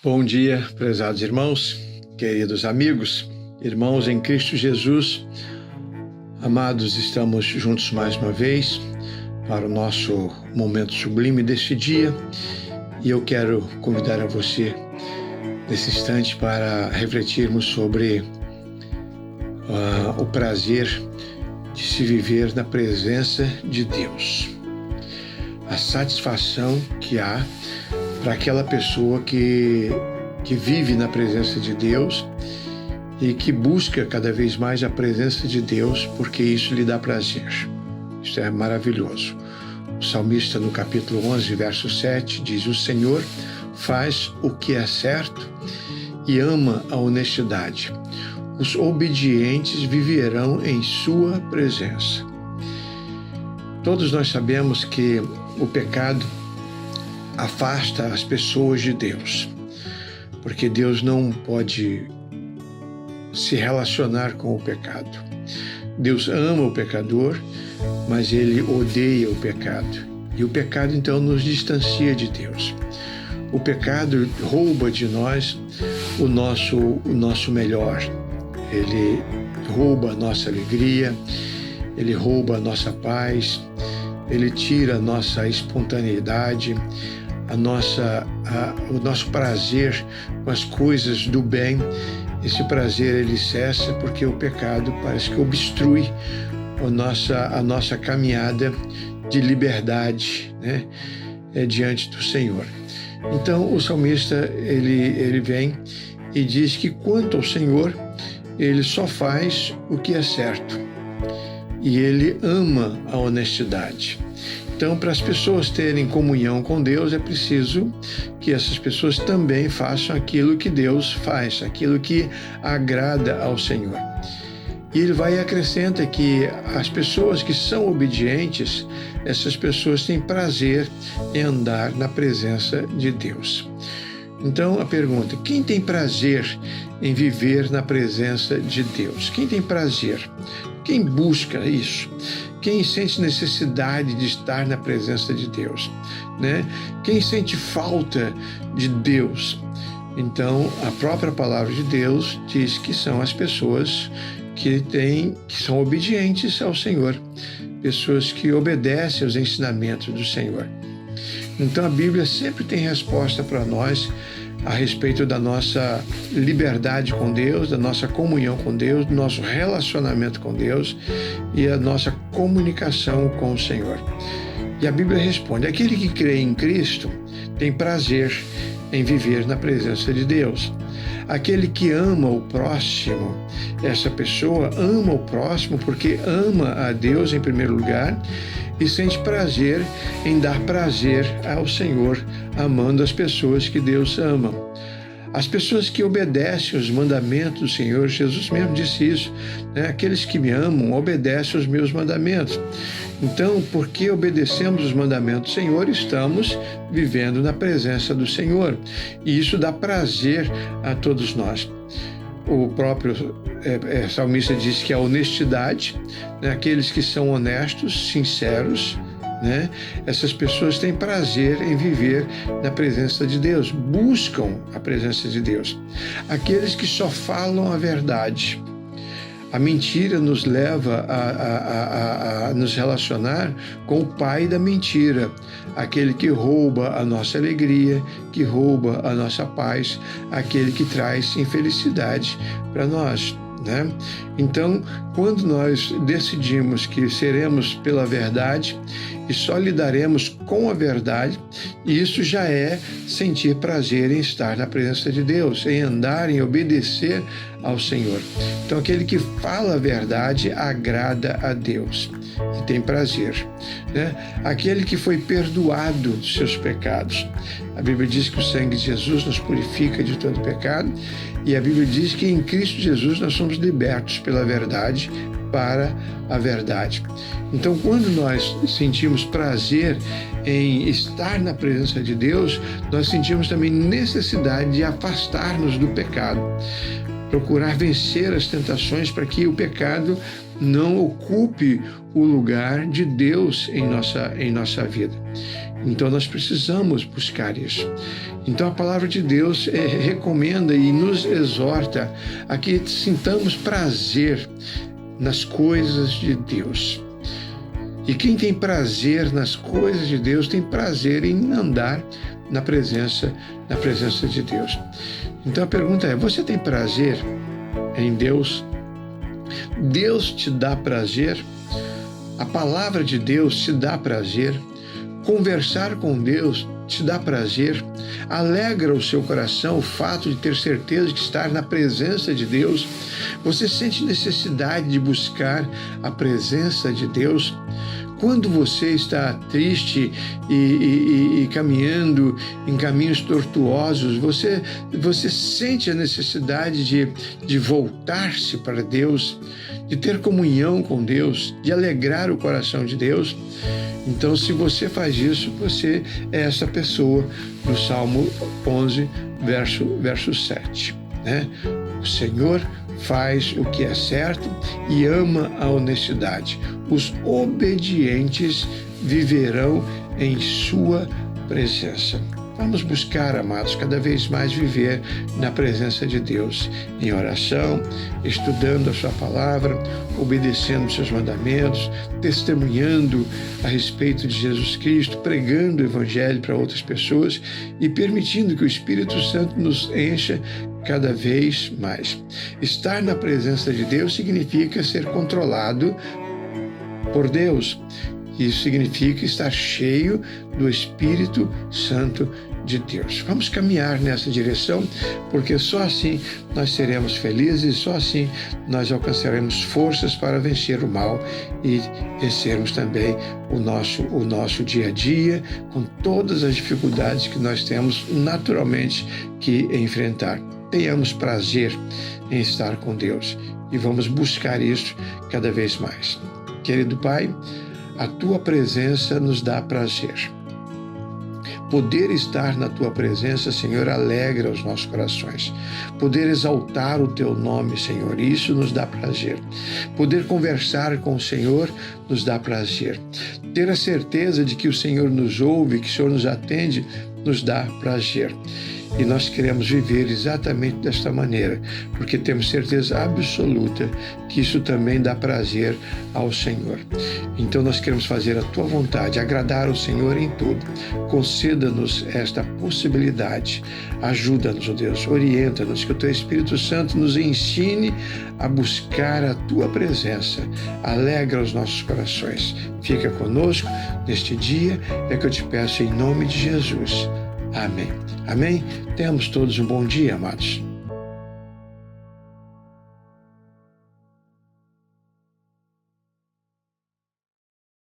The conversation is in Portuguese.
Bom dia, prezados irmãos, queridos amigos, irmãos em Cristo Jesus. Amados, estamos juntos mais uma vez para o nosso momento sublime deste dia e eu quero convidar a você nesse instante para refletirmos sobre o prazer de se viver na presença de Deus. A satisfação que há para aquela pessoa que vive na presença de Deus e que busca cada vez mais a presença de Deus, porque isso lhe dá prazer. Isso é maravilhoso. O salmista, no capítulo 11, verso 7, diz: "O Senhor faz o que é certo e ama a honestidade. Os obedientes viverão em sua presença." Todos nós sabemos que o pecado afasta as pessoas de Deus, porque Deus não pode se relacionar com o pecado. Deus ama o pecador, mas Ele odeia o pecado. E o pecado, então, nos distancia de Deus. O pecado rouba de nós o nosso melhor. Ele rouba a nossa alegria, ele rouba a nossa paz, ele tira a nossa espontaneidade, o nosso prazer com as coisas do bem. Esse prazer ele cessa porque o pecado parece que obstrui a nossa caminhada de liberdade, né, diante do Senhor. Então o salmista ele vem e diz que quanto ao Senhor, ele só faz o que é certo e ele ama a honestidade. Então, para as pessoas terem comunhão com Deus, é preciso que essas pessoas também façam aquilo que Deus faz, aquilo que agrada ao Senhor. E ele vai e acrescenta que as pessoas que são obedientes, essas pessoas têm prazer em andar na presença de Deus. Então, a pergunta: quem tem prazer em viver na presença de Deus? Quem tem prazer? Quem busca isso? Quem sente necessidade de estar na presença de Deus, né? Quem sente falta de Deus? Então, a própria palavra de Deus diz que são as pessoas que são obedientes ao Senhor, pessoas que obedecem aos ensinamentos do Senhor. Então, a Bíblia sempre tem resposta para nós a respeito da nossa liberdade com Deus, da nossa comunhão com Deus, do nosso relacionamento com Deus e a nossa comunicação com o Senhor. E a Bíblia responde: aquele que crê em Cristo tem prazer em viver na presença de Deus. Aquele que ama o próximo, essa pessoa ama o próximo porque ama a Deus em primeiro lugar e sente prazer em dar prazer ao Senhor, amando as pessoas que Deus ama. As pessoas que obedecem os mandamentos do Senhor, Jesus mesmo disse isso, né? Aqueles que me amam obedecem os meus mandamentos. Então, porque obedecemos os mandamentos do Senhor, estamos vivendo na presença do Senhor. E isso dá prazer a todos nós. O próprio salmista diz que a honestidade, né, aqueles que são honestos, sinceros, né, essas pessoas têm prazer em viver na presença de Deus, buscam a presença de Deus. Aqueles que só falam a verdade. A mentira nos leva a nos relacionar com o pai da mentira, aquele que rouba a nossa alegria, que rouba a nossa paz, aquele que traz infelicidade para nós, né? Então, quando nós decidimos que seremos pela verdade e só lidaremos com a verdade, isso já é sentir prazer em estar na presença de Deus, em andar, em obedecer ao Senhor. Então, aquele que fala a verdade agrada a Deus e tem prazer, né? Aquele que foi perdoado dos seus pecados. A Bíblia diz que o sangue de Jesus nos purifica de todo pecado e a Bíblia diz que em Cristo Jesus nós somos libertos pela verdade para a verdade. Então, quando nós sentimos prazer em estar na presença de Deus, nós sentimos também necessidade de afastar-nos do pecado, procurar vencer as tentações para que o pecado não ocupe o lugar de Deus em nossa vida. Então nós precisamos buscar isso. Então a palavra de Deus recomenda e nos exorta a que sintamos prazer nas coisas de Deus. E quem tem prazer nas coisas de Deus tem prazer em andar na presença de Deus. Então a pergunta é: você tem prazer em Deus? Deus te dá prazer? A palavra de Deus te dá prazer? Conversar com Deus te dá prazer? Alegra o seu coração o fato de ter certeza de estar na presença de Deus? Você sente necessidade de buscar a presença de Deus? Quando você está triste e caminhando em caminhos tortuosos, você sente a necessidade de voltar-se para Deus, de ter comunhão com Deus, de alegrar o coração de Deus? Então, se você faz isso, você é essa pessoa do Salmo 11, verso 7. Né? O Senhor faz o que é certo e ama a honestidade. Os obedientes viverão em sua presença. Vamos buscar, amados, cada vez mais viver na presença de Deus, em oração, estudando a sua palavra, obedecendo os seus mandamentos, testemunhando a respeito de Jesus Cristo, pregando o Evangelho para outras pessoas e permitindo que o Espírito Santo nos encha cada vez mais. Estar na presença de Deus significa ser controlado por Deus. Isso significa estar cheio do Espírito Santo de Deus. Vamos caminhar nessa direção, porque só assim nós seremos felizes, só assim nós alcançaremos forças para vencer o mal e vencermos também o nosso dia a dia, com todas as dificuldades que nós temos naturalmente que enfrentar. Tenhamos prazer em estar com Deus e vamos buscar isso cada vez mais. Querido Pai, a Tua presença nos dá prazer. Poder estar na Tua presença, Senhor, alegra os nossos corações. Poder exaltar o Teu nome, Senhor, isso nos dá prazer. Poder conversar com o Senhor nos dá prazer. Ter a certeza de que o Senhor nos ouve, que o Senhor nos atende, nos dá prazer. E nós queremos viver exatamente desta maneira, porque temos certeza absoluta que isso também dá prazer ao Senhor. Então nós queremos fazer a Tua vontade, agradar o Senhor em tudo. Conceda-nos esta possibilidade. Ajuda-nos, ó Deus, orienta-nos, que o Teu Espírito Santo nos ensine a buscar a Tua presença. Alegra os nossos corações. Fica conosco neste dia, é que eu te peço em nome de Jesus. Amém. Amém? Tenhamos todos um bom dia, amados.